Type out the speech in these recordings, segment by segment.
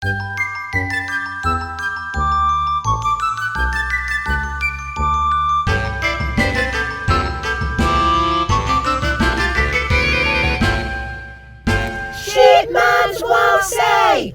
Shit moms won't say.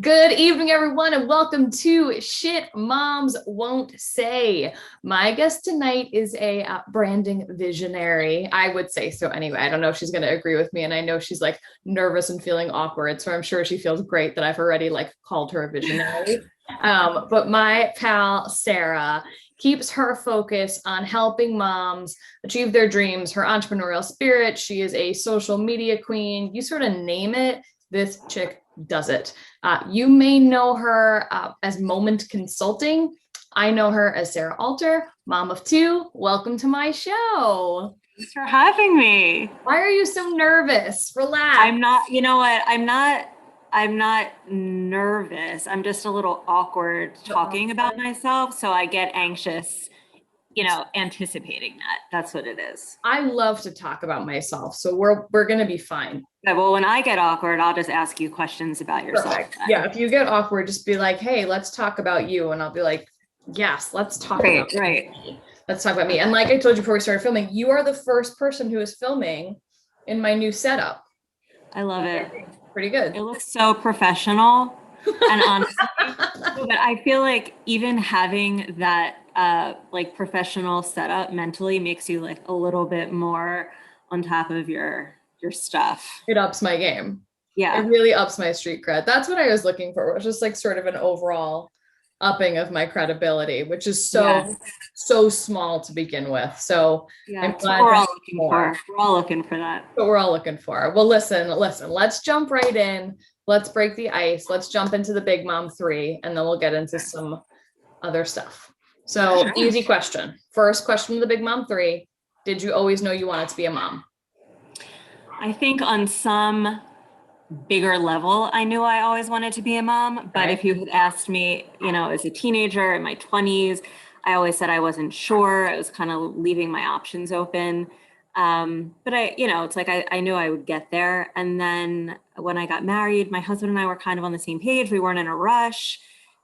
Good evening, everyone, and welcome to Shit Moms Won't Say. My guest tonight is a branding visionary. I would say so anyway. I don't know if she's going to agree with me, and I know she's like nervous and feeling awkward, so I'm sure she feels great that I've already like called her a visionary. But my pal, Sara, keeps her focus on helping moms achieve their dreams, her entrepreneurial spirit. She is a social media queen. You sort of name it, this chick does it. You may know her as Moment Consulting. I know her as Sara Alter, mom of two. Welcome to my show. Thanks for having me. Why are you so nervous? Relax. I'm not, you know what? I'm not nervous. I'm just a little awkward talking about myself. So I get anxious, anticipating that. That's what it is. I love to talk about myself. So we're going to be fine. Yeah, well, when I get awkward, I'll just ask you questions about yourself. Perfect. Yeah, if you get awkward, just be like, hey, let's talk about you. And I'll be like, yes, let's talk about me. Let's talk about me. And like I told you before we started filming, you are the first person who is filming in my new setup. I love it. Pretty good. It looks so professional. And honestly, but I feel like even having that like professional setup mentally makes you like a little bit more on top of your stuff. It ups my game. Yeah. It really ups my street cred. That's what I was looking for. It was just like sort of an overall upping of my credibility, which is so small to begin with. So yeah, I'm glad we're all looking for. We're all looking for that. But we're all looking for. Well, listen, let's jump right in. Let's break the ice. Let's jump into the Big Mom 3, and then we'll get into some other stuff. So easy question. First question of the Big Mom 3. Did you always know you wanted to be a mom? I think on some bigger level, I knew I always wanted to be a mom. But if you had asked me, as a teenager in my 20s, I always said I wasn't sure. I was kind of leaving my options open. But it's like I knew I would get there. And then when I got married, my husband and I were kind of on the same page. We weren't in a rush.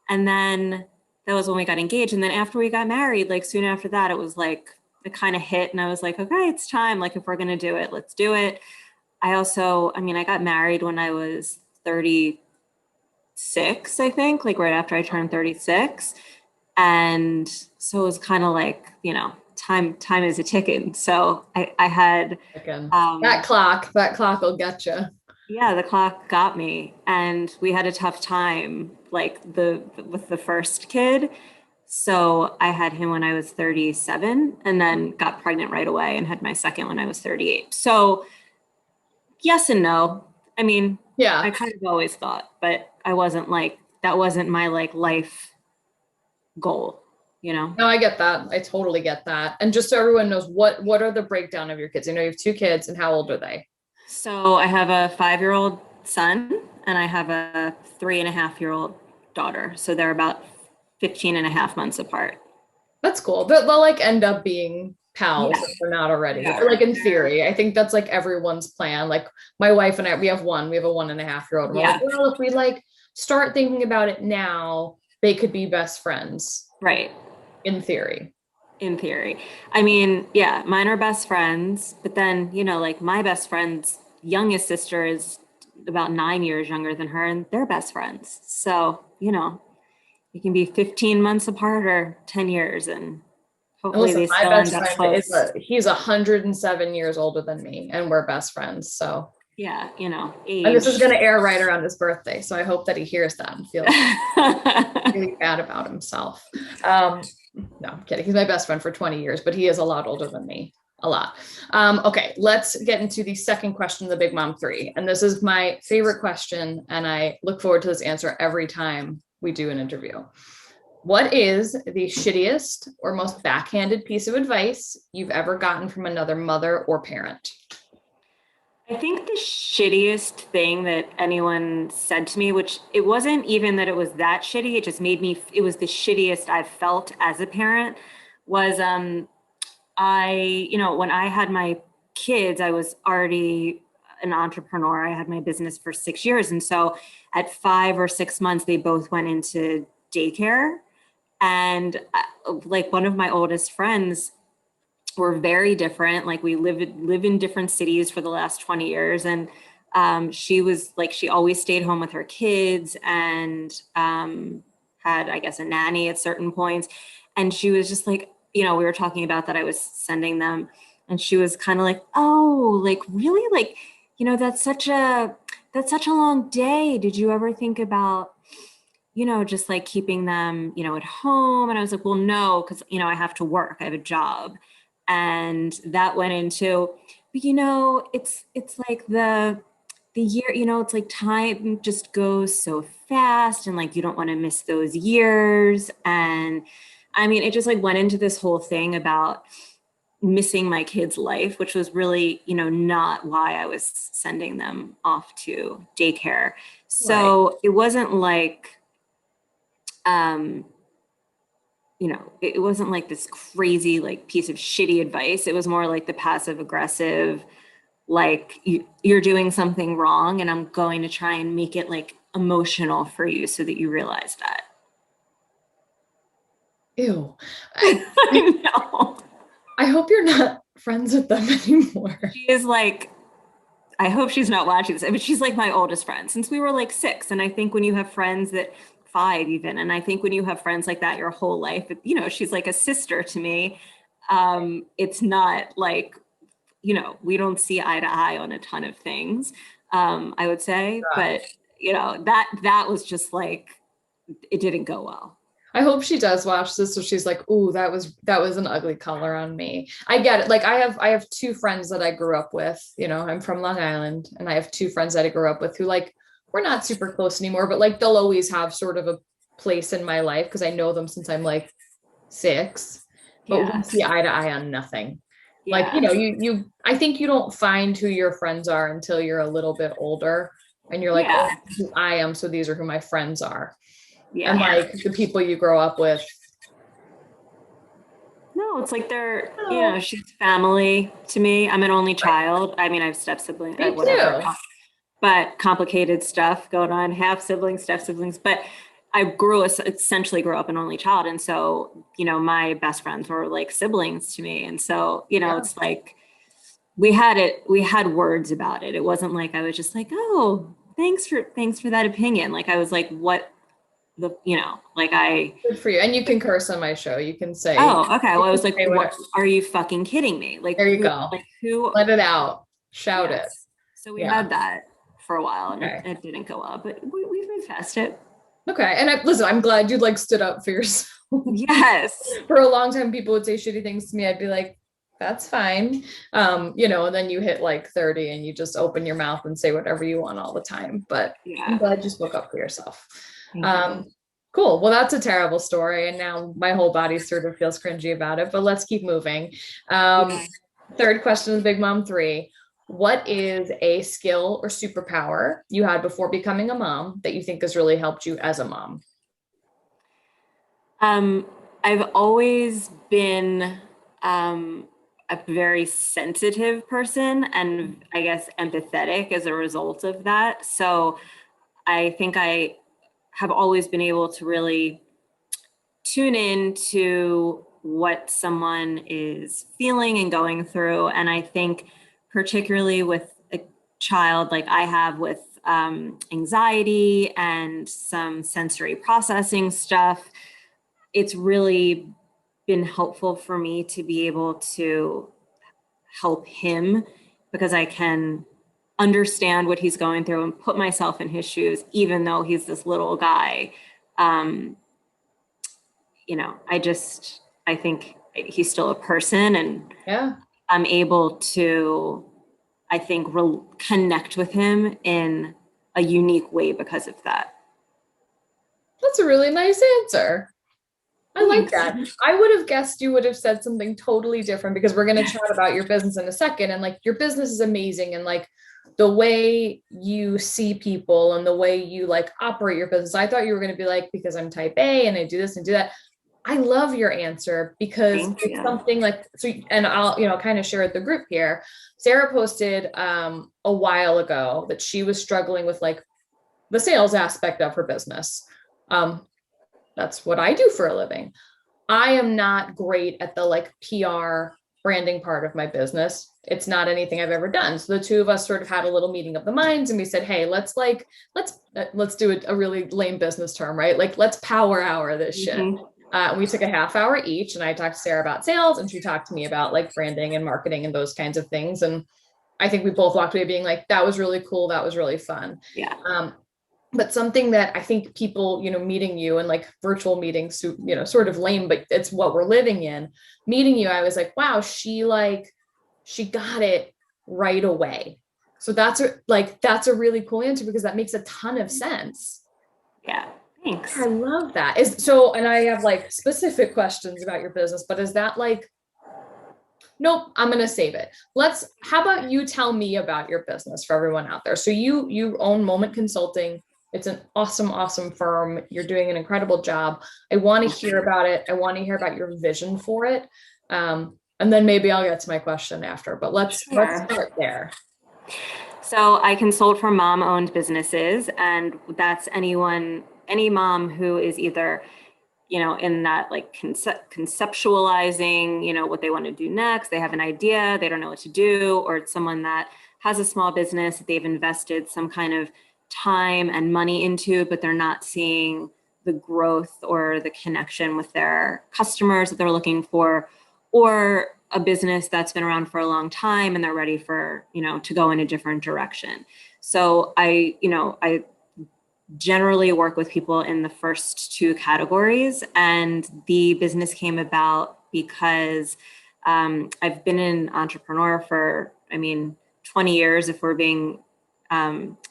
And then that was when we got engaged. And then after we got married, like soon after that, it was like it kind of hit. And I was like, okay, it's time. Like if we're going to do it, let's do it. I got married when I was 36, I think, like right after I turned 36. And so it was kind of like, time is a ticking. So I had that clock will get you. Yeah, the clock got me, and we had a tough time like with the first kid. So I had him when I was 37 and then got pregnant right away and had my second when I was 38. So yes and no. I mean, yeah, I kind of always thought, but I wasn't like, that wasn't my like life goal, No, I get that. I totally get that. And just so everyone knows, what are the breakdown of your kids? I know you have two kids, and how old are they? So I have a 5-year-old son and I have a 3.5-year-old daughter. So they're about 15 and a half months apart. That's cool. They'll like end up being pals if they're not already. Yeah. Like in theory, I think that's like everyone's plan. Like my wife and I, we have a 1.5-year-old. Yeah. Like, well, if we like start thinking about it now, they could be best friends. Right. In theory. I mean, yeah, mine are best friends, but then, like my best friend's youngest sister is about 9 years younger than her, and they're best friends. So, you can be 15 months apart or 10 years, and hopefully they still end up close. He's 107 years older than me, and we're best friends. So yeah, age. And this is going to air right around his birthday, so I hope that he hears that and feels really bad about himself. No, I'm kidding. He's my best friend for 20 years, but he is a lot older than me. A lot. Okay, let's get into the second question of the Big Mom 3. And this is my favorite question, and I look forward to this answer every time we do an interview. What is the shittiest or most backhanded piece of advice you've ever gotten from another mother or parent? I think the shittiest thing that anyone said to me, which it wasn't even that it was that shitty, it just made me, it was the shittiest I've felt as a parent, was when I had my kids, I was already an entrepreneur. I had my business for 6 years. And so at 5 or 6 months, they both went into daycare. And like one of my oldest friends, were very different. Like we live in different cities for the last 20 years. And she was like, she always stayed home with her kids and had, I guess, a nanny at certain points. And she was just like, we were talking about that I was sending them. And she was kind of like, oh, like really? Like, that's such a long day. Did you ever think about, just like keeping them, at home? And I was like, well, no, because, I have to work. I have a job. And that went into, but it's like the year, it's like time just goes so fast and like you don't want to miss those years. And I mean, it just like went into this whole thing about missing my kids' life, which was really, not why I was sending them off to daycare. So It wasn't like, it wasn't like this crazy, like piece of shitty advice. It was more like the passive aggressive, like you're doing something wrong and I'm going to try and make it like emotional for you so that you realize that. Ew. I know. I hope you're not friends with them anymore. She is like, I hope she's not watching this, but she's like my oldest friend since we were like 6. And I think when you have friends that 5 even. And I think when you have friends like that your whole life, she's like a sister to me. It's not like, we don't see eye to eye on a ton of things, I would say. Right. But, that was just like, it didn't go well. I hope she does watch this. So she's like, ooh, that was an ugly color on me. I get it. Like I have 2 friends that I grew up with, I'm from Long Island and I have 2 friends that I grew up with who like, we're not super close anymore, but like they'll always have sort of a place in my life because I know them since I'm like 6, but we see eye to eye on nothing. Like, you I think you don't find who your friends are until you're a little bit older and you're like, oh, this is who I am. So these are who my friends are. Yeah. And like the people you grow up with. No, it's like they're, she's family to me. I'm an only child. I mean, I have step siblings, whatever. But complicated stuff going on, half siblings, step siblings. But I essentially grew up an only child. And so, my best friends were like siblings to me. And so, it's like, we had words about it. It wasn't like, I was just like, oh, thanks for that opinion. Like, I was like, what good for you. And you can curse on my show. You can say, oh, okay. Well, I was like, what, are you fucking kidding me? Like, there you go. Like who, let it out, shout it. So we had that for a while and it didn't go well, but we moved past it. Okay. And I'm glad you like stood up for yourself. Yes. For a long time, people would say shitty things to me. I'd be like, that's fine. And then you hit like 30 and you just open your mouth and say whatever you want all the time. But I'm glad you spoke up for yourself. Cool. Well, that's a terrible story. And now my whole body sort of feels cringy about it, but let's keep moving. Third question of Big Mom 3. What is a skill or superpower you had before becoming a mom that you think has really helped you as a mom? I've always been a very sensitive person and I guess empathetic as a result of that. So I think I have always been able to really tune in to what someone is feeling and going through. And I think particularly with a child like I have with anxiety and some sensory processing stuff, it's really been helpful for me to be able to help him because I can understand what he's going through and put myself in his shoes, even though he's this little guy. I think he's still a person and I'm able to, I think, connect with him in a unique way because of that. That's a really nice answer. I like that. I would have guessed you would have said something totally different because we're going to chat about your business in a second. And like your business is amazing. And like the way you see people and the way you like operate your business, I thought you were going to be like, because I'm type A and I do this and do that. I love your answer because Thank it's you. something like, so, and I'll, kind of share with the group here. Sarah posted a while ago that she was struggling with like the sales aspect of her business. That's what I do for a living. I am not great at the like PR branding part of my business. It's not anything I've ever done. So the two of us sort of had a little meeting of the minds and we said, hey, let's do a really lame business term, right? Like let's power hour this shit. We took a half hour each and I talked to Sarah about sales and she talked to me about like branding and marketing and those kinds of things. And I think we both walked away being like, that was really cool. That was really fun. Yeah. But something that I think people, meeting you and like virtual meetings, sort of lame, but it's what we're living in. Meeting you, I was like, wow, she got it right away. So that's a really cool answer because that makes a ton of sense. Yeah. Thanks. I love that. And I have like specific questions about your business, but is that like, nope, I'm going to save it. How about you tell me about your business for everyone out there? So you own Moment Consulting. It's an awesome, awesome firm. You're doing an incredible job. I want to hear about it. I want to hear about your vision for it. And then maybe I'll get to my question after, but let's start there. So I consult for mom-owned businesses, and that's any mom who is either, in that like conceptualizing, what they want to do next. They have an idea, they don't know what to do, or it's someone that has a small business that they've invested some kind of time and money into, but they're not seeing the growth or the connection with their customers that they're looking for, or a business that's been around for a long time and they're ready for, to go in a different direction. So I generally work with people in the first two categories, and the business came about because I've been an entrepreneur for, 20 years, if we're being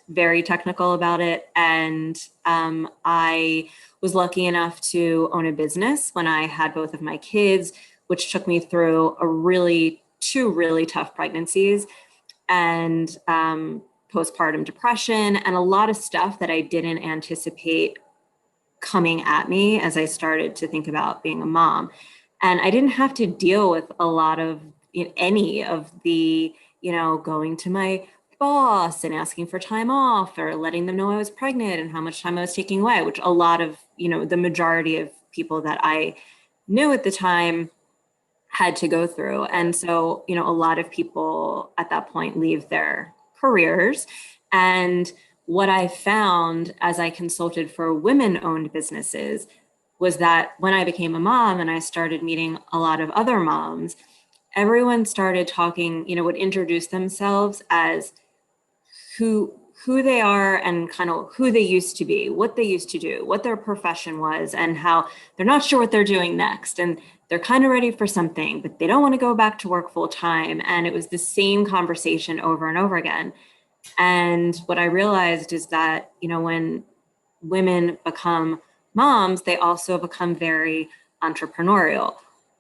very technical about it. And I was lucky enough to own a business when I had both of my kids, which took me through two really tough pregnancies and postpartum depression and a lot of stuff that I didn't anticipate coming at me as I started to think about being a mom. And I didn't have to deal with a lot of any of the, going to my boss and asking for time off or letting them know I was pregnant and how much time I was taking away, which a lot of, the majority of people that I knew at the time had to go through. And so, a lot of people at that point leave their careers. And what I found as I consulted for women-owned businesses was that when I became a mom and I started meeting a lot of other moms, everyone started talking, would introduce themselves as who they are and kind of who they used to be, what they used to do, what their profession was, and how they're not sure what they're doing next. And they're kind of ready for something, but they don't want to go back to work full time. And it was the same conversation over and over again. And what I realized is that, when women become moms, they also become very entrepreneurial.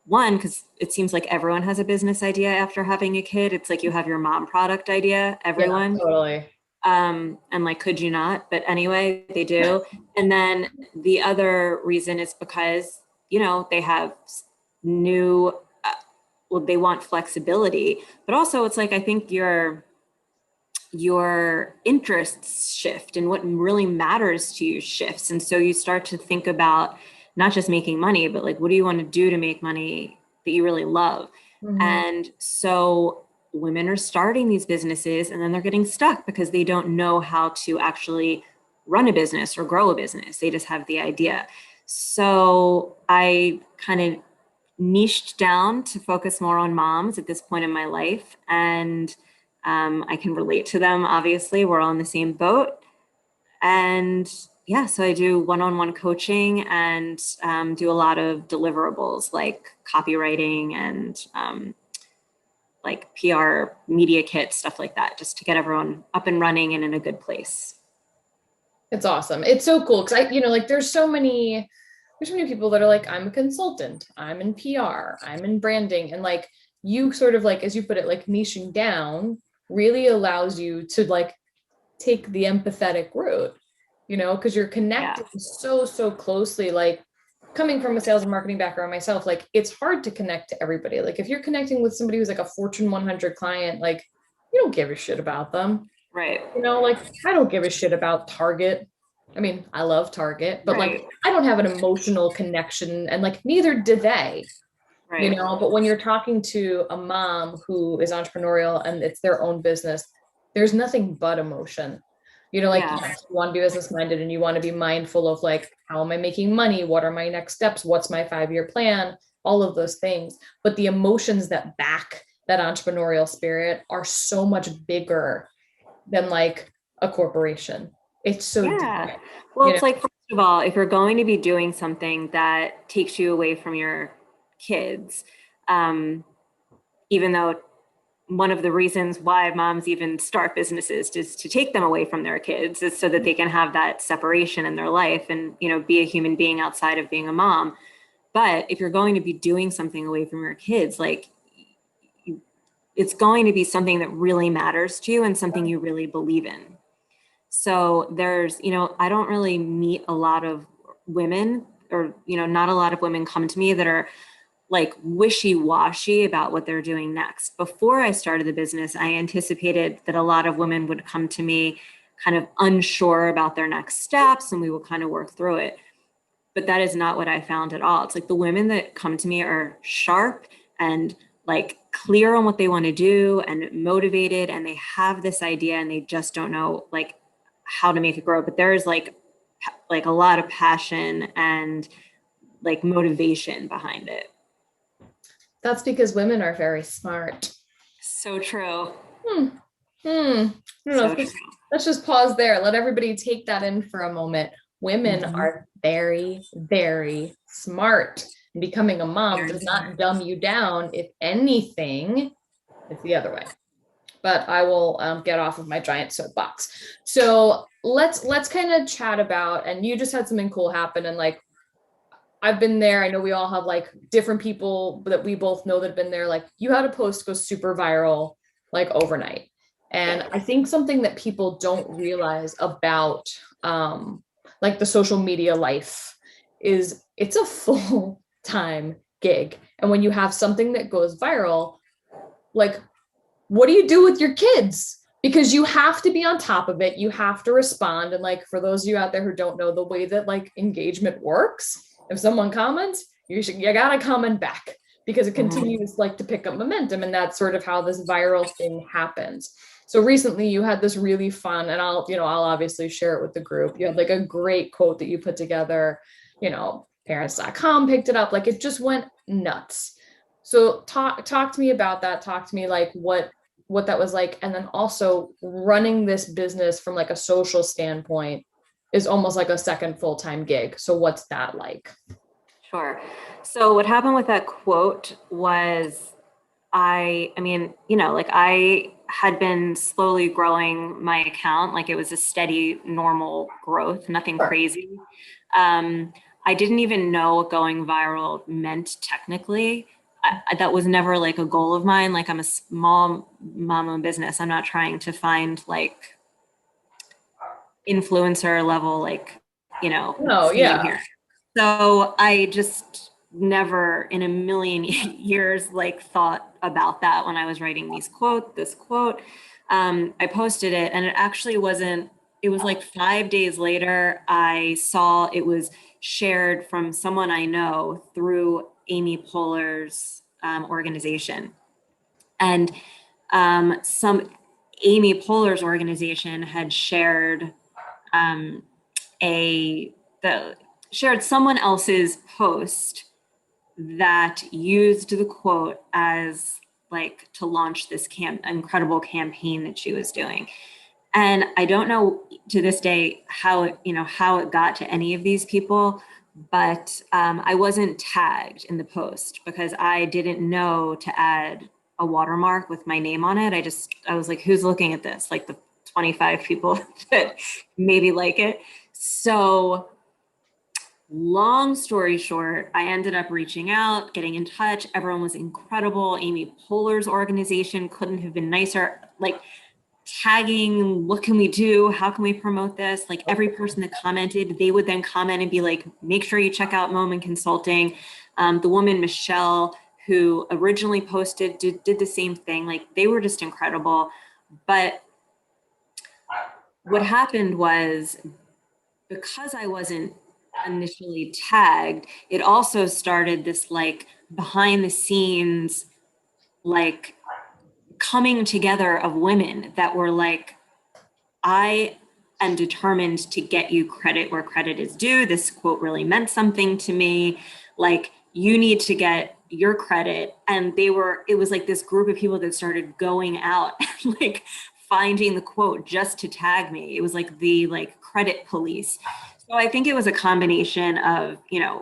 One, because it seems like everyone has a business idea after having a kid. It's like you have your mom product idea, everyone. Yeah, totally. And like, could you not? But anyway, they do. And then the other reason is because, they have new, they want flexibility, but also it's like, I think your interests shift and what really matters to you shifts. And so you start to think about not just making money, but like, what do you want to do to make money that you really love? Mm-hmm. And so women are starting these businesses and then they're getting stuck because they don't know how to actually run a business or grow a business. They just have the idea. So I kind of niched down to focus more on moms at this point in my life. And I can relate to them. Obviously, we're all in the same boat. And yeah, so I do one-on-one coaching and do a lot of deliverables like copywriting and like PR media kits, stuff like that, just to get everyone up and running and in a good place. It's awesome. It's so cool. Cause there's so many people that are like, I'm a consultant, I'm in PR, I'm in branding. And like, you sort of like, as you put it, like niching down really allows you to like take the empathetic route, because you're connected so closely. Like coming from a sales and marketing background myself, like it's hard to connect to everybody. Like if you're connecting with somebody who's like a Fortune 100 client, like you don't give a shit about them. Right. You know, like I don't give a shit about Target. I mean, I love Target, but Right. like I don't have an emotional connection, and like neither do they. Right. You know, but when you're talking to a mom who is entrepreneurial and it's their own business, there's nothing but emotion. You know, like yes, you want to be business minded and you want to be mindful of like, how am I making money? What are my next steps? What's my 5-year plan? All of those things. But the emotions that back that entrepreneurial spirit are so much bigger than like a corporation. It's so different. Well, it's like, first of all, if you're going to be doing something that takes you away from your kids, even though one of the reasons why moms even start businesses is to take them away from their kids, is so that they can have that separation in their life and, you know, be a human being outside of being a mom. But if you're going to be doing something away from your kids, like it's going to be something that really matters to you and something you really believe in. So there's, you know, I don't really meet a lot of women, or, you know, not a lot of women come to me that are like wishy-washy about what they're doing next. Before I started the business, I anticipated that a lot of women would come to me kind of unsure about their next steps, and we will kind of work through it. But that is not what I found at all. It's like the women that come to me are sharp and like clear on what they want to do and motivated, and they have this idea and they just don't know like how to make it grow. But there is like a lot of passion and like motivation behind it. That's because women are very smart. So true. Let's just pause there. Let everybody take that in for a moment. Women are very, very smart. And becoming a mom does not dumb you down. If anything, it's the other way. But I will get off of my giant soapbox. So let's kind of chat about, and you just had something cool happen, and like I've been there. I know we all have like different people that we both know that have been there. Like you had a post go super viral like overnight. And I think something that people don't realize about like the social media life is it's a full-time gig. And when you have something that goes viral, like what do you do with your kids? Because you have to be on top of it. You have to respond. And like, for those of you out there who don't know the way that like engagement works, if someone comments, you gotta comment back, because it continues like to pick up momentum. And that's sort of how this viral thing happens. So recently you had this really fun, and I'll obviously share it with the group. You had like a great quote that you put together, parents.com picked it up. Like it just went nuts. So talk to me about that. Talk to me like what that was like. And then also running this business from like a social standpoint is almost like a second full-time gig. So what's that like? Sure. So what happened with that quote was I had been slowly growing my account. Like it was a steady, normal growth, nothing crazy. I didn't even know what going viral meant technically. That was never like a goal of mine. Like I'm a small mom-owned business. I'm not trying to find like influencer level, like, here. So I just never in a million years like thought about that when I was writing this quote. I posted it, and it actually it was like 5 days later, I saw it was shared from someone I know through Amy Poehler's organization. And some Amy Poehler's organization had shared shared someone else's post that used the quote as like to launch this incredible campaign that she was doing. And I don't know to this day how it got to any of these people, but I wasn't tagged in the post because I didn't know to add a watermark with my name on it. I was like, who's looking at this? Like the 25 people that maybe like it. So long story short, I ended up reaching out, getting in touch. Everyone was incredible. Amy Poehler's organization couldn't have been nicer. Like tagging, what can we do? How can we promote this? Like every person that commented, they would then comment and be like, make sure you check out Moment Consulting. The woman, Michelle, who originally posted, did the same thing. Like they were just incredible. But what happened was, because I wasn't initially tagged, it also started this like behind the scenes, like coming together of women that were like, I am determined to get you credit where credit is due. This quote really meant something to me. Like, you need to get your credit. And it was like this group of people that started going out and like finding the quote just to tag me. It was like the like credit police. So I think it was a combination of,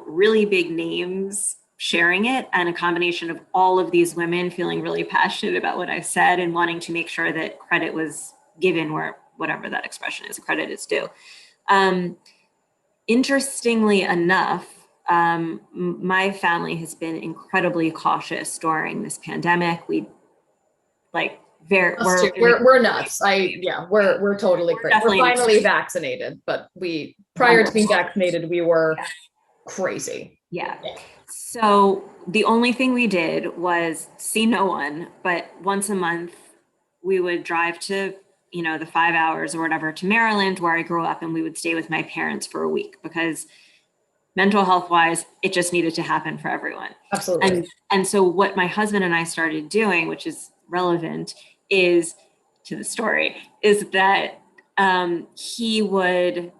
really big names sharing it, and a combination of all of these women feeling really passionate about what I said and wanting to make sure that credit was given where, whatever that expression is, credit is due. Interestingly enough, my family has been incredibly cautious during this pandemic. We're nuts. We're totally crazy. We're finally vaccinated, but prior to being vaccinated, we were crazy. Yeah. So the only thing we did was see no one, but once a month we would drive to, the 5 hours or whatever to Maryland, where I grew up, and we would stay with my parents for a week, because mental health wise, it just needed to happen for everyone. Absolutely. And so what my husband and I started doing, which is relevant to the story, is that he would,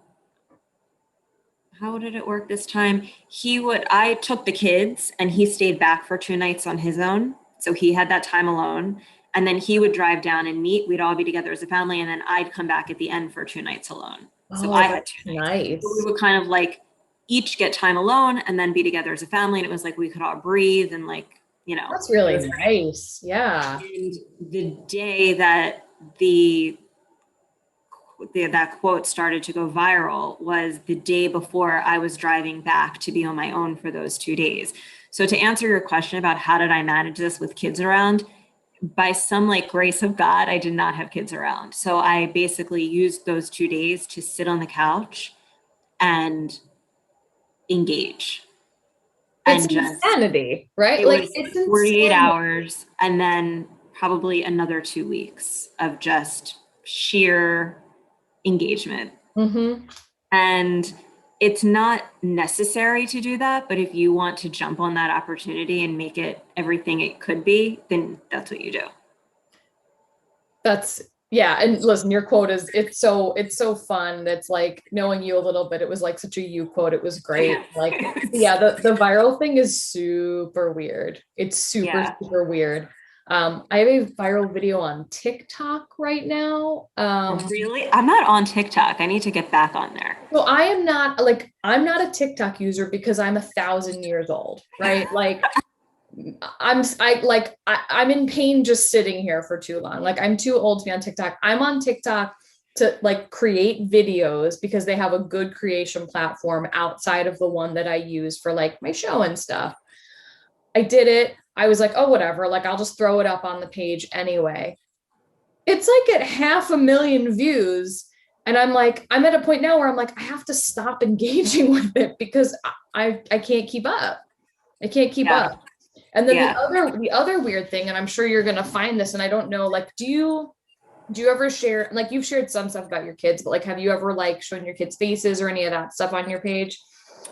how did it work this time? I took the kids and he stayed back for 2 nights on his own. So he had that time alone. And then he would drive down and meet. We'd all be together as a family. And then I'd come back at the end for 2 nights alone. So I had 2 nights. Nice. So we would kind of like each get time alone and then be together as a family. And it was like, we could all breathe and like, That's really nice. Yeah. And the day that that quote started to go viral was the day before I was driving back to be on my own for those 2 days. So to answer your question about how did I manage this with kids around, by some like grace of God, I did not have kids around. So I basically used those 2 days to sit on the couch and engage. It's insanity, right? It's 48 hours and then probably another 2 weeks of just sheer engagement. Mm-hmm. And it's not necessary to do that, but if you want to jump on that opportunity and make it everything it could be, then that's what you do. And listen, your quote it's so fun. It's like, knowing you a little bit, it was like such a you quote. It was great. Like, the viral thing is super weird. It's super weird. I have a viral video on TikTok right now. Really? I'm not on TikTok. I need to get back on there. So I'm not a TikTok user because I'm 1,000 years old, right? Like I'm in pain just sitting here for too long. Like, I'm too old to be on TikTok. I'm on TikTok to like create videos because they have a good creation platform outside of the one that I use for like my show and stuff. I did it. I was like, oh, whatever. Like, I'll just throw it up on the page anyway. It's like at 500,000 views. And I'm at a point now where I'm like, I have to stop engaging with it because I can't keep up. I can't keep up. And then the other weird thing, and I'm sure you're going to find this, and I don't know, like, do you ever share, like, you've shared some stuff about your kids, but like, have you ever like shown your kids' faces or any of that stuff on your page?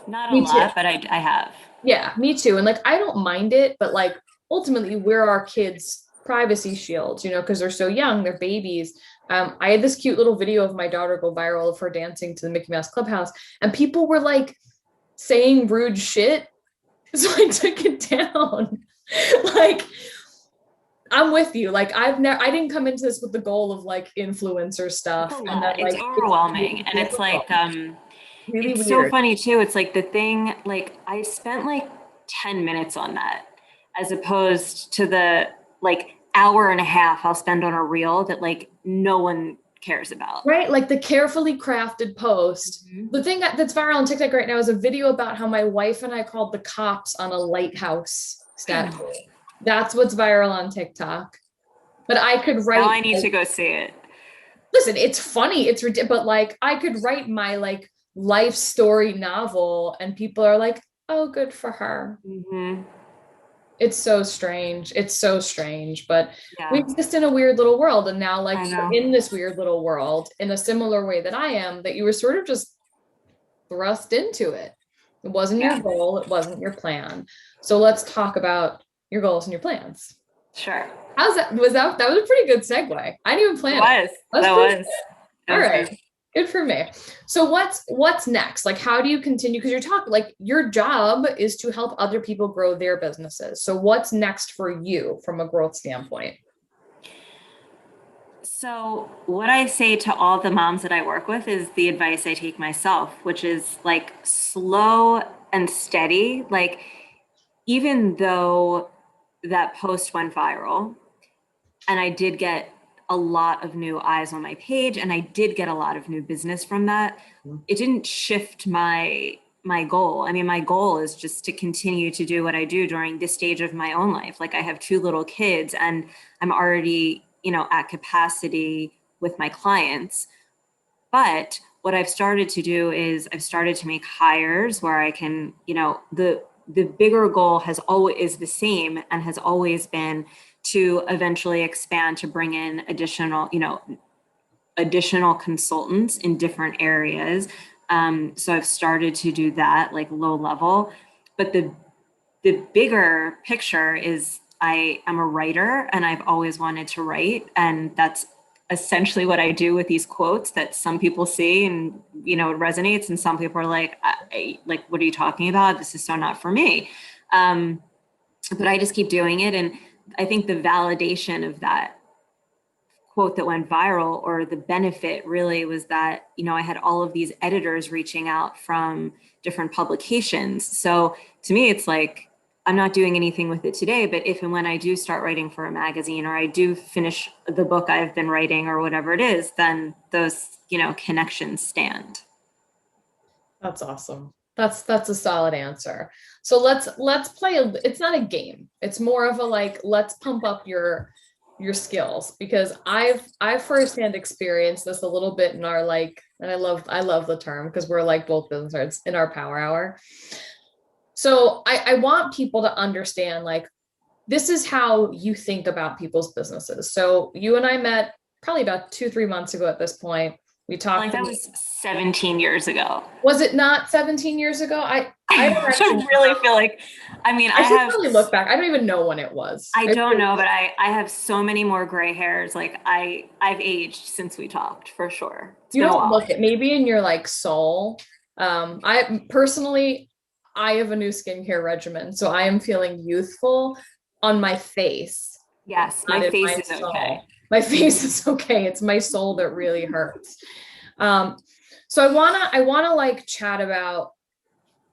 Not a lot, but I have. Yeah, me too. And like, I don't mind it, but like, ultimately we're our kids' privacy shields, because they're so young, they're babies. I had this cute little video of my daughter go viral of her dancing to the Mickey Mouse Clubhouse, and people were like saying rude shit. So I took it down. Like, I'm with you. Like, I didn't come into this with the goal of like influencer stuff. And then, it's overwhelming. And it's like, really it's weird. So funny too. It's like the thing, like I spent like 10 minutes on that as opposed to the like hour and a half I'll spend on a reel that like no one cares about. Right? Like the carefully crafted post. Mm-hmm. The thing that's viral on TikTok right now is a video about how my wife and I called the cops on a lighthouse statue. That's what's viral on TikTok. But I could write. Now I need to go see it. listen, it's funny, it's ridiculous, but like I could write my like life story novel and people are like, oh, good for her. Mm-hmm. It's so strange. It's so strange, but we Yeah, exist in a weird little world. And now like I you're know. in this weird little world in a similar way that I am, that you were sort of just thrust into it. It wasn't your Yeah, goal. It wasn't your plan. So let's talk about your goals and your plans. sure. How's that? That was a pretty good segue. I didn't even It plan it. was. That's That pretty was. It all was right. good. Good for me. So what's next? Like, how do you continue? Because you're talking like your job is to help other people grow their businesses. So what's next for you from a growth standpoint? So, what I say to all the moms that I work with is the advice I take myself, which is like slow and steady. Like, even though that post went viral, and I did get a lot of new eyes on my page, and I did get a lot of new business from that, it didn't shift my goal. I mean, my goal is just to continue to do what I do during this stage of my own life. Like I have two little kids and I'm already, at capacity with my clients. But what I've started to do is I've started to make hires where I can, the bigger goal has always is the same and has always been to eventually expand to bring in additional consultants in different areas. So I've started to do that like low level, but the bigger picture is I am a writer and I've always wanted to write. And that's essentially what I do with these quotes that some people see and, it resonates. And some people are like, like, what are you talking about? This is so not for me. But I just keep doing it. And I think the validation of that quote that went viral or the benefit really was that, I had all of these editors reaching out from different publications. So to me, it's like, I'm not doing anything with it today, but if and when I do start writing for a magazine or I do finish the book I've been writing or whatever it is, then those, connections stand. That's awesome. That's a solid answer. So let's play it's not a game. It's more of a like let's pump up your skills because I've firsthand experienced this a little bit in our like, and I love the term because we're like both business nerds in our power hour. So I want people to understand like this is how you think about people's businesses. So you and I met probably about 2-3 months ago at this point. We talked. Like that was 17 years ago. Was it not 17 years ago? I don't actually really feel like, I should have probably look back. I don't even know when it was. I don't know, but I have so many more gray hairs. Like I've aged since we talked for sure. You don't look it maybe in your like soul. I personally, I have a new skincare regimen, so I am feeling youthful on my face. Yes, not my in face is soul. okay. My face is okay. It's my soul that really hurts. So I wanna like chat about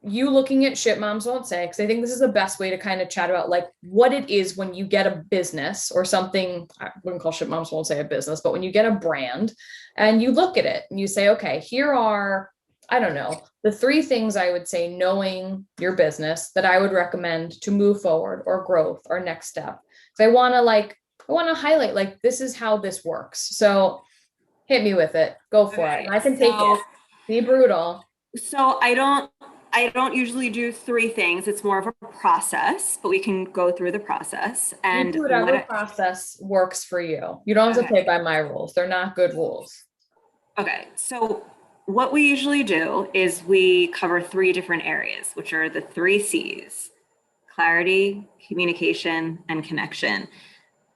you looking at Shit Moms Won't Say, because I think this is the best way to kind of chat about like what it is when you get a business or something. I wouldn't call Shit Moms Won't Say a business, but when you get a brand and you look at it and you say, okay, here are, I don't know, the 3 things I would say, knowing your business that I would recommend to move forward or growth or next step. So I want to highlight like, this is how this works. So hit me with it. Go for it. I can take it. Be brutal. So I don't usually do 3 things. It's more of a process, but we can go through the process. And you do whatever process works for you. You don't have to play by my rules. They're not good rules. Okay. So what we usually do is we cover 3 different areas, which are the 3 C's: clarity, communication, and connection.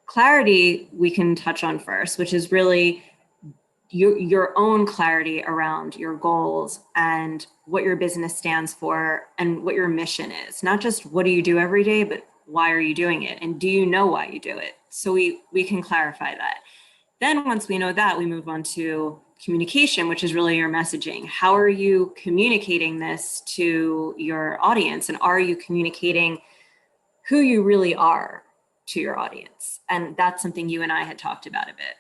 Clarity we can touch on first, which is really your own clarity around your goals and what your business stands for and what your mission is. Not just what do you do every day, but why are you doing it? And do you know why you do it? So we can clarify that. Then once we know that, we move on to communication, which is really your messaging. How are you communicating this to your audience? And are you communicating who you really are to your audience? And that's something you and I had talked about a bit,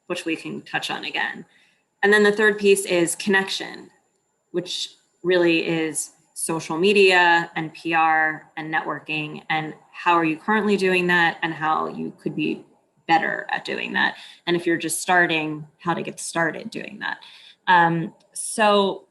which we can touch on again. And then the third piece is connection, which really is social media and PR and networking. And how are you currently doing that and how you could be better at doing that. And if you're just starting, how to get started doing that. So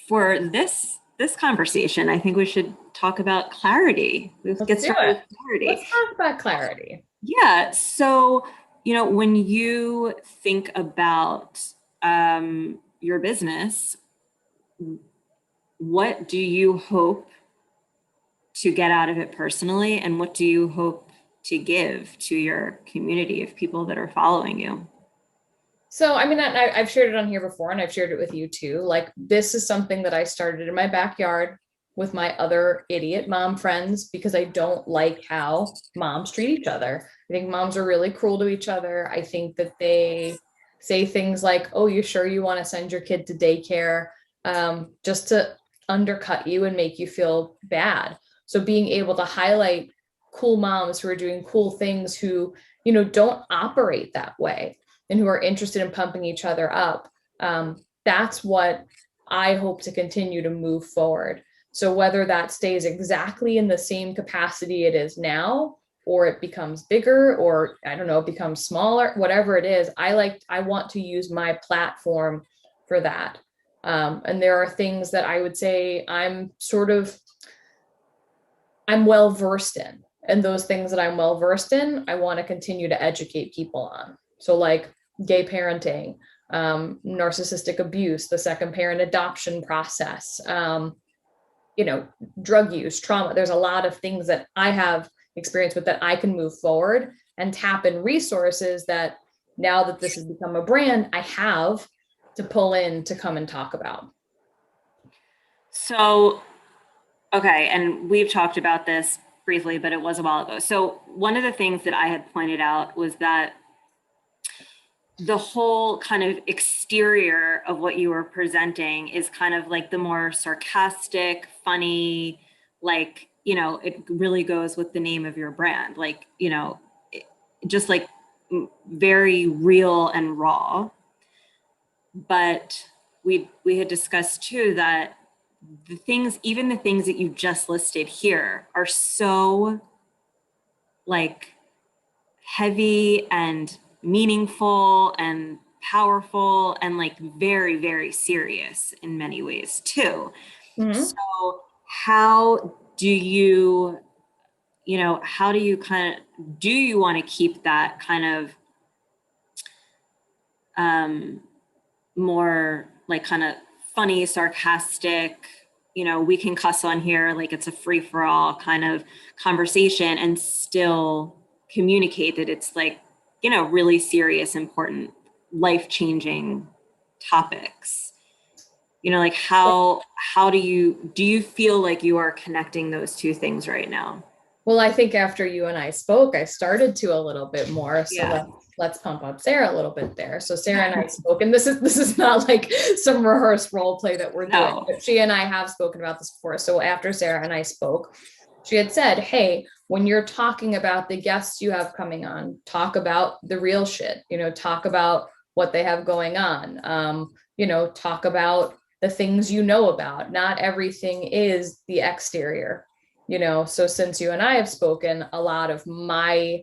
for this conversation, I think we should talk about clarity. Let's do it. Clarity. Let's talk about clarity. Yeah. So, when you think about your business, what do you hope to get out of it personally? And what do you hope to give to your community of people that are following you? So, I mean, I've shared it on here before, and I've shared it with you too. Like, this is something that I started in my backyard with my other idiot mom friends, because I don't like how moms treat each other. I think moms are really cruel to each other. I think that they say things like, "Oh, you sure you want to send your kid to daycare?" Just to undercut you and make you feel bad. So being able to highlight cool moms who are doing cool things, who, don't operate that way, and who are interested in pumping each other up. That's what I hope to continue to move forward. So whether that stays exactly in the same capacity it is now, or it becomes bigger, or I don't know, becomes smaller, whatever it is, I want to use my platform for that. And there are things that I would say I'm well versed in. And those things that I'm well versed in, I want to continue to educate people on. So like gay parenting, narcissistic abuse, the second parent adoption process, drug use, trauma. There's a lot of things that I have experience with that I can move forward and tap in resources that, now that this has become a brand, I have to pull in to come and talk about. So, okay. And we've talked about this briefly, but it was a while ago. So one of the things that I had pointed out was that the whole kind of exterior of what you were presenting is kind of like the more sarcastic, funny, like, it really goes with the name of your brand, like, just like very real and raw. But we had discussed too that even the things that you just listed here are so like heavy and meaningful and powerful and like very, very serious in many ways too. Mm-hmm. So how do you do you want to keep that kind of more like kind of funny, sarcastic, we can cuss on here, like it's a free-for-all kind of conversation, and still communicate that it's like, really serious, important, life-changing topics? Like how do you feel like you are connecting those two things right now? Well, I think after you and I spoke, I started to a little bit more. So let's pump up Sara a little bit there. So Sara and I spoke, and this is not like some rehearsed role play that we're doing, but she and I have spoken about this before. So after Sara and I spoke, she had said, "Hey, when you're talking about the guests you have coming on, talk about the real shit, talk about what they have going on, talk about the things about. Not everything is the exterior." So since you and I have spoken, a lot of my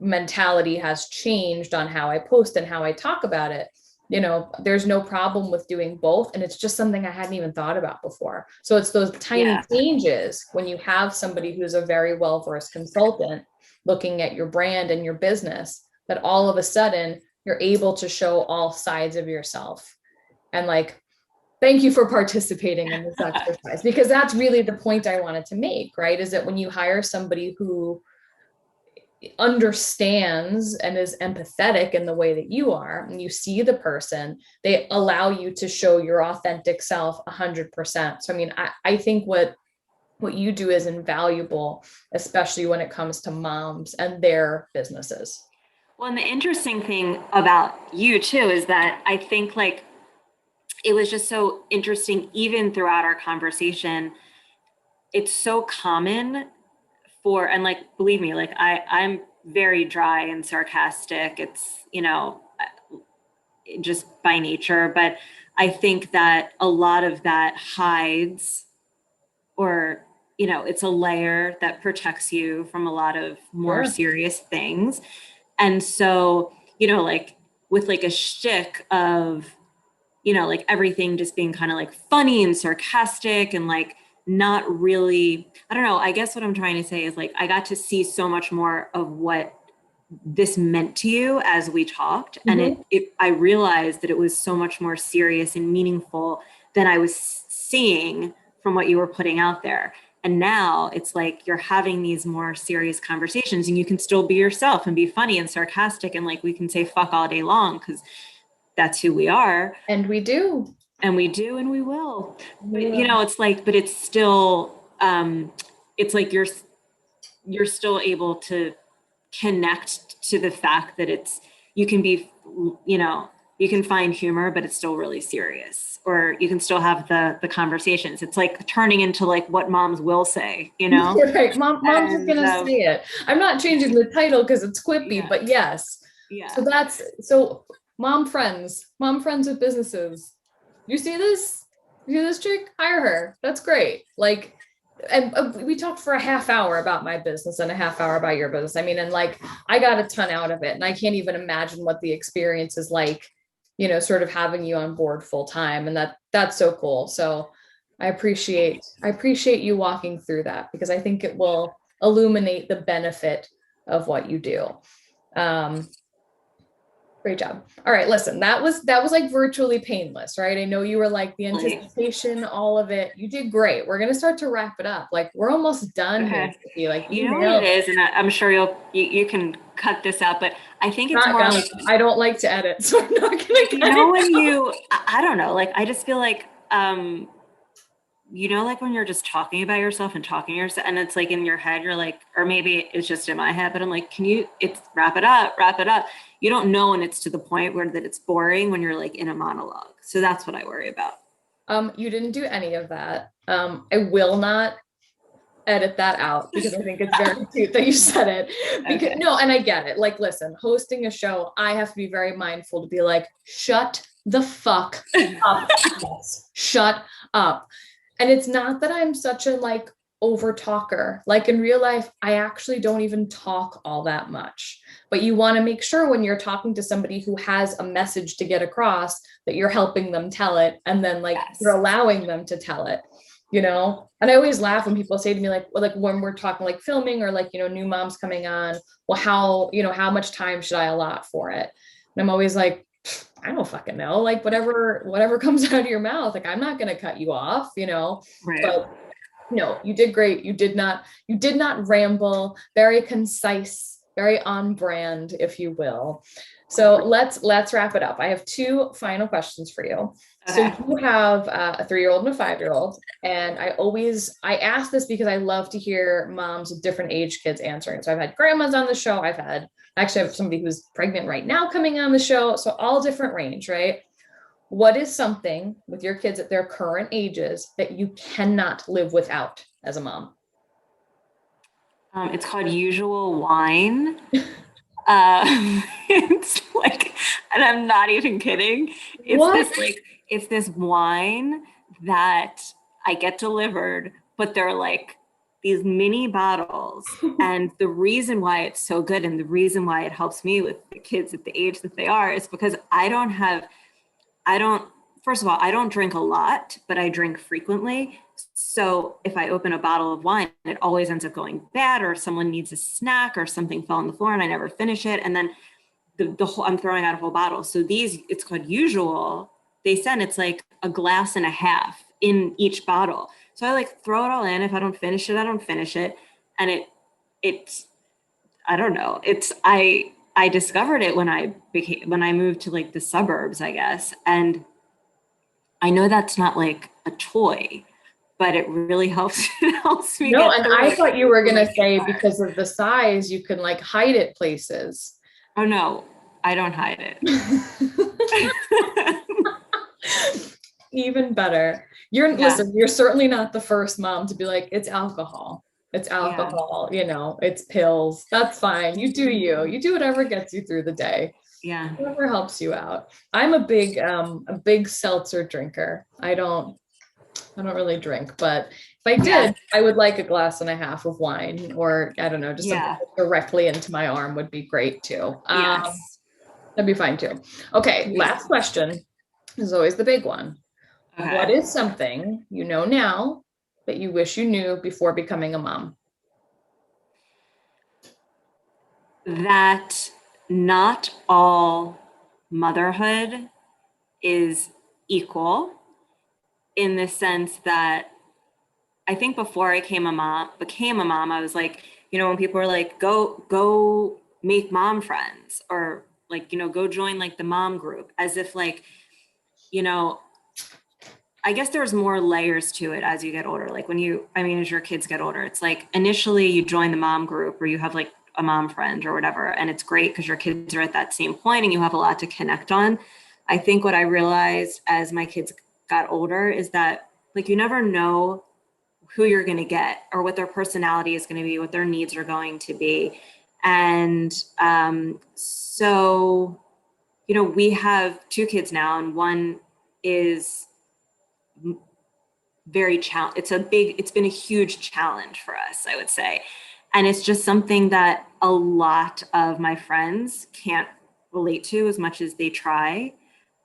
mentality has changed on how I post and how I talk about it. There's no problem with doing both. And it's just something I hadn't even thought about before. So it's those tiny changes when you have somebody who's a very well-versed consultant looking at your brand and your business, that all of a sudden you're able to show all sides of yourself. And like, thank you for participating in this exercise, because that's really the point I wanted to make, right? Is that when you hire somebody who understands and is empathetic in the way that you are, and you see the person, they allow you to show your authentic self 100%. So, I mean, I think what you do is invaluable, especially when it comes to moms and their businesses. Well, and the interesting thing about you too is that I think like it was just so interesting, even throughout our conversation, it's so common and like, believe me, like I'm very dry and sarcastic. It's, just by nature, but I think that a lot of that hides or you know, it's a layer that protects you from a lot of more serious things. And so, you know, like with like a shtick of, you know, like everything just being kind of like funny and sarcastic and like not really, I don't know. I guess what I'm trying to say is like, I got to see so much more of what this meant to you as we talked. And I realized that it was so much more serious and meaningful than I was seeing from what you were putting out there. And now it's like you're having these more serious conversations and you can still be yourself and be funny and sarcastic. And like, we can say fuck all day long because that's who we are. And we do. And we do, and we will. But, you know, it's like, but it's still, it's like you're still able to connect to the fact that it's, you can be, you know, you can find humor, but it's still really serious, or you can still have the conversations. It's like turning into like what moms will say, you know? Right. Mom's is going to say it. I'm not changing the title because it's quippy, but yes. Yeah. So mom friends with businesses. You see this? You see this chick? Hire her. That's great. Like, and we talked for a half hour about my business and a half hour about your business. I mean, and like, I got a ton out of it, and I can't even imagine what the experience is like, you know, sort of having you on board full time. And that's so cool. So I appreciate you walking through that, because I think it will illuminate the benefit of what you do. Great job. All right, listen, that was like virtually painless, right? I know you were like the anticipation, all of it. You did great. We're going to start to wrap it up. Like, we're almost done here. Like, you know what it is, and I'm sure you can cut this out, but I think it's more like, I don't like to edit, so I'm not going to you know, when I don't know, like, I just feel like, you know, like when you're just talking about yourself and it's like in your head, you're like, or maybe it's just in my head, but I'm like, it's wrap it up. You don't know when it's to the point where that it's boring when you're like in a monologue. So that's what I worry about. You didn't do any of that. I will not edit that out because I think it's very cute that you said it. Because no, and I get it. Like, listen, hosting a show, I have to be very mindful to be like, shut the fuck up. Shut up. And it's not that I'm such a like over talker. Like, in real life, I actually don't even talk all that much. But you want to make sure when you're talking to somebody who has a message to get across that you're helping them tell it, and then like you're allowing them to tell it, you know? And I always laugh when people say to me like, well, like when we're talking like filming or like, you know, new moms coming on, well, how much time should I allot for it? And I'm always like, I don't fucking know, like whatever comes out of your mouth, like I'm not going to cut you off, you know. Right. But no, you did great. You did not ramble. Very concise, very on brand, if you will. So let's wrap it up. I have two final questions for you. So you have a 3-year-old and a 5-year-old, and I ask this because I love to hear moms with different age kids answering. So I've had grandmas on the show. I have somebody who's pregnant right now coming on the show. So all different range, right? What is something with your kids at their current ages that you cannot live without as a mom? It's called usual wine. It's like, and I'm not even kidding. It's this wine that I get delivered, but they're like these mini bottles. And the reason why it's so good and the reason why it helps me with the kids at the age that they are is because first of all, I don't drink a lot, but I drink frequently. So if I open a bottle of wine, it always ends up going bad, or someone needs a snack or something fell on the floor and I never finish it. And then I'm throwing out a whole bottle. So it's called usual. They send, it's like a glass and a half in each bottle. So I like throw it all in. If I don't finish it, I don't finish it. And it's, I don't know. I discovered it when I moved to like the suburbs, I guess. And I know that's not like a toy, but it really helps. It helps me. No, and I thought you were going to say because of the size, you can like hide it places. Oh no, I don't hide it. Even better. Listen, you're certainly not the first mom to be like, it's alcohol. It's alcohol, you know, it's pills. That's fine. You do you. You do whatever gets you through the day. Yeah. Whatever helps you out. I'm a big seltzer drinker. I don't I don't really drink, but if I did, I would like a glass and a half of wine, or I don't know, just something directly into my arm would be great too. Yes. That'd be fine too. Okay, last question is always the big one. Okay. What is something you know now that you wish you knew before becoming a mom? That not all motherhood is equal, in the sense that I think before I became a mom, I was like, when people were like, go make mom friends, or like, go join like the mom group, as if like, I guess there's more layers to it as you get older. Like as your kids get older, it's like initially you join the mom group or you have like a mom friend or whatever. And it's great because your kids are at that same point and you have a lot to connect on. I think what I realized as my kids got older is that like, you never know who you're going to get or what their personality is going to be, what their needs are going to be. And so, we have 2 kids now, and one is it's been a huge challenge for us, I would say. And it's just something that a lot of my friends can't relate to as much as they try.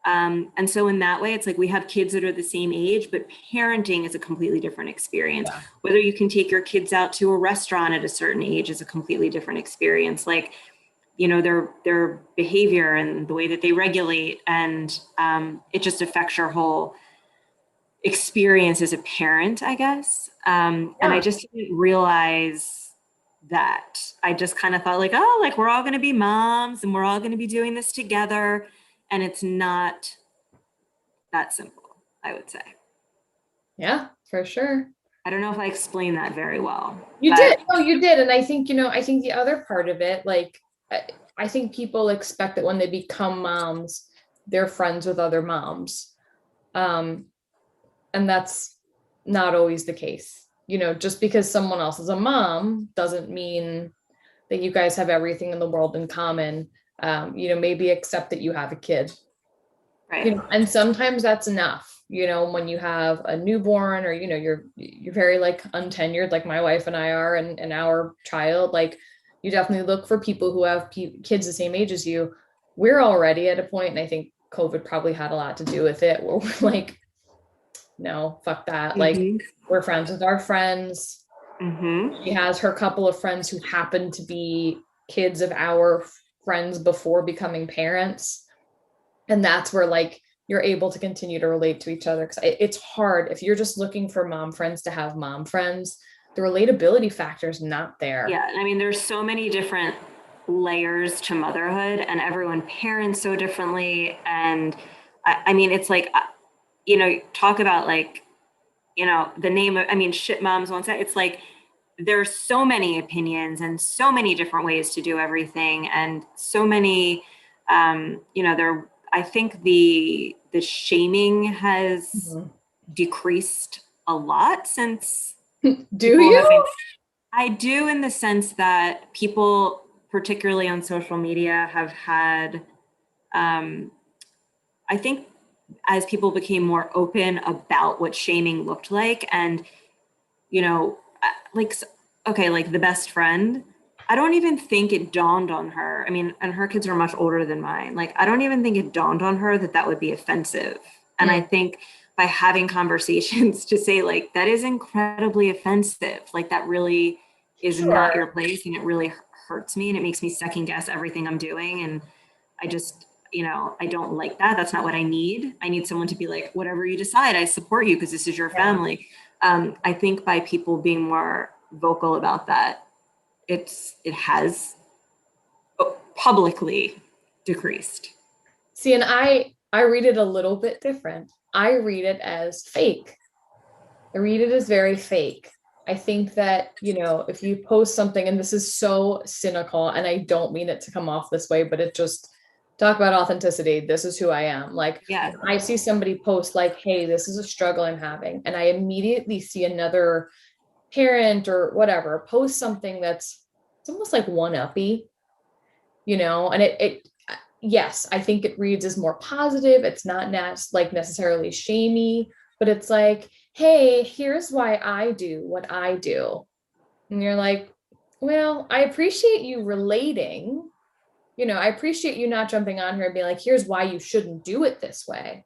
And so in that way, it's like we have kids that are the same age, but parenting is a completely different experience. Yeah. Whether you can take your kids out to a restaurant at a certain age is a completely different experience. Like, their behavior and the way that they regulate, and it just affects your whole experience as a parent, I guess. And I just didn't realize that. I just kind of thought like, oh, like we're all going to be moms and we're all going to be doing this together. And it's not that simple, I would say. Yeah, for sure. I don't know if I explained that very well. You did. Oh, you did. And I think, I think the other part of it, like, I think people expect that when they become moms, they're friends with other moms. And that's not always the case. Just because someone else is a mom doesn't mean that you guys have everything in the world in common. Maybe accept that you have a kid. Right. And sometimes that's enough, when you have a newborn or, you're very like untenured, like my wife and I are, and our child, like you definitely look for people who have kids the same age as you. We're already at a point, and I think COVID probably had a lot to do with it, where we're like, no, fuck that. Mm-hmm. Like we're friends with our friends. Mm-hmm. She has her couple of friends who happen to be kids of our friends before becoming parents. And that's where like you're able to continue to relate to each other. Because it's hard if you're just looking for mom friends to have mom friends. The relatability factor is not there. Yeah. I mean, there's so many different layers to motherhood, and everyone parents so differently. And I mean, it's like, talk about like, the name of, shit moms won't say. It's like, there's so many opinions and so many different ways to do everything. And so many, I think the shaming has decreased a lot since. Do you? I do, in the sense that people, particularly on social media, have had, I think as people became more open about what shaming looked like, and, like the best friend, I don't even think it dawned on her. I mean, and her kids are much older than mine. Like, I don't even think it dawned on her that would be offensive. And I think by having conversations to say like, that is incredibly offensive. Like that really is not your place. And it really hurts me. And it makes me second guess everything I'm doing. And I just, I don't like that. That's not what I need. I need someone to be like, whatever you decide, I support you because this is your family. I think by people being more vocal about that, it has publicly decreased. See, and I read it a little bit different. I read it as fake. I read it as very fake. I think that, if you post something, and this is so cynical, and I don't mean it to come off this way, but it just, talk about authenticity. This is who I am. Like, yeah. I see somebody post like, hey, this is a struggle I'm having. And I immediately see another parent or whatever post something it's almost like one-uppy, and it yes, I think it reads as more positive. It's not necessarily shamey, but it's like, hey, here's why I do what I do. And you're like, well, I appreciate you relating. I appreciate you not jumping on here and being like, here's why you shouldn't do it this way.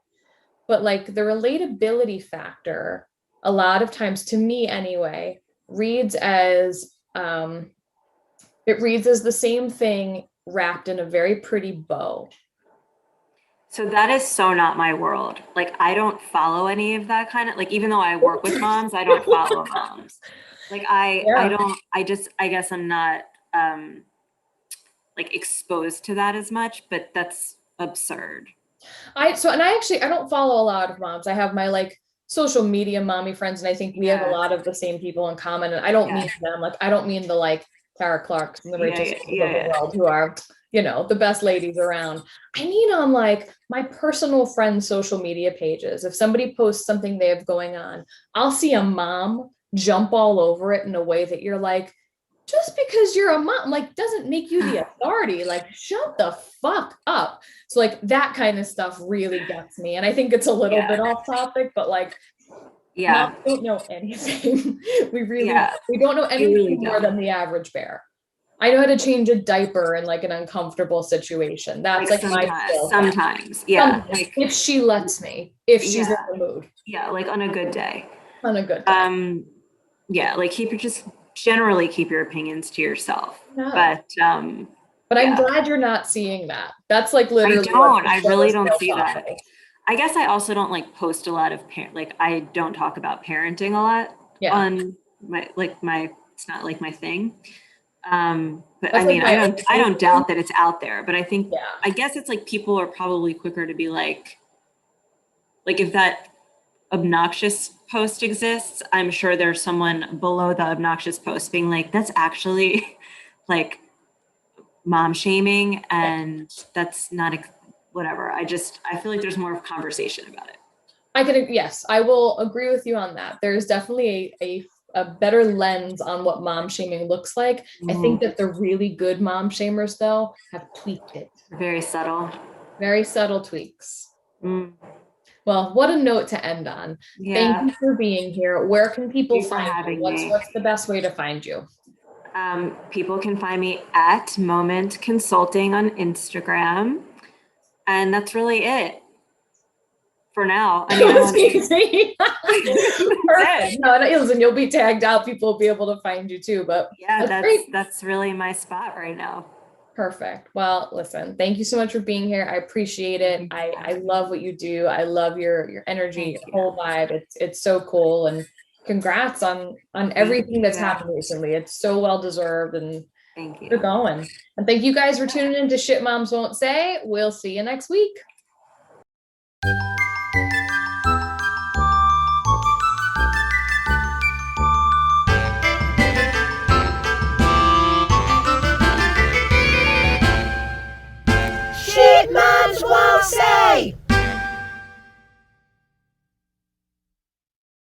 But like the relatability factor, a lot of times to me anyway, reads as the same thing wrapped in a very pretty bow. So that is so not my world. Like, I don't follow any of that kind of, like, even though I work with moms, I don't follow moms. Like, I guess I'm not like exposed to that as much, but that's absurd. I don't follow a lot of moms. I have my like social media mommy friends, and I think we have a lot of the same people in common. And I don't mean them, like I don't mean the like Tara Clarks and the Rachel of the world who are, the best ladies around. I mean on like my personal friends' social media pages. If somebody posts something they have going on, I'll see a mom jump all over it in a way that you're like, just because you're a mom, like, doesn't make you the authority. Like, shut the fuck up. So like that kind of stuff really gets me. And I think it's a little bit off topic, but like, moms don't know anything. we don't know anything more than the average bear. I know how to change a diaper in like an uncomfortable situation. That's like my skill. Sometimes. Like, if she lets me, if she's in the mood. Yeah, like on a good day. Like generally keep your opinions to yourself. No. But I'm glad you're not seeing that. That's like literally. I really don't see that. I guess I also don't like post a lot of I don't talk about parenting a lot on it's not like my thing. But that's I mean, I don't doubt that it's out there, but I think, I guess it's like people are probably quicker to be like if that obnoxious post exists, I'm sure there's someone below the obnoxious post being like, that's actually like mom shaming, and that's not whatever. I feel like there's more of conversation about it. I will agree with you on that. There's definitely a better lens on what mom shaming looks like. I think that the really good mom shamers though have tweaked it. Very subtle tweaks. Well, what a note to end on. Thank you for being here. Where can people find you? What's the best way to find you? People can find me at Moment Consulting on Instagram. And that's really it for now. I mean, perfect. No, and you'll be tagged out. People will be able to find you too. But that's really my spot right now. Perfect. Well, listen, thank you so much for being here. I appreciate it. I love what you do. I love your energy, your whole vibe. It's so cool. And congrats on everything that's happened recently. It's so well deserved, and thank you for going. And thank you guys for tuning in to Shit Moms Won't Say. We'll see you next week.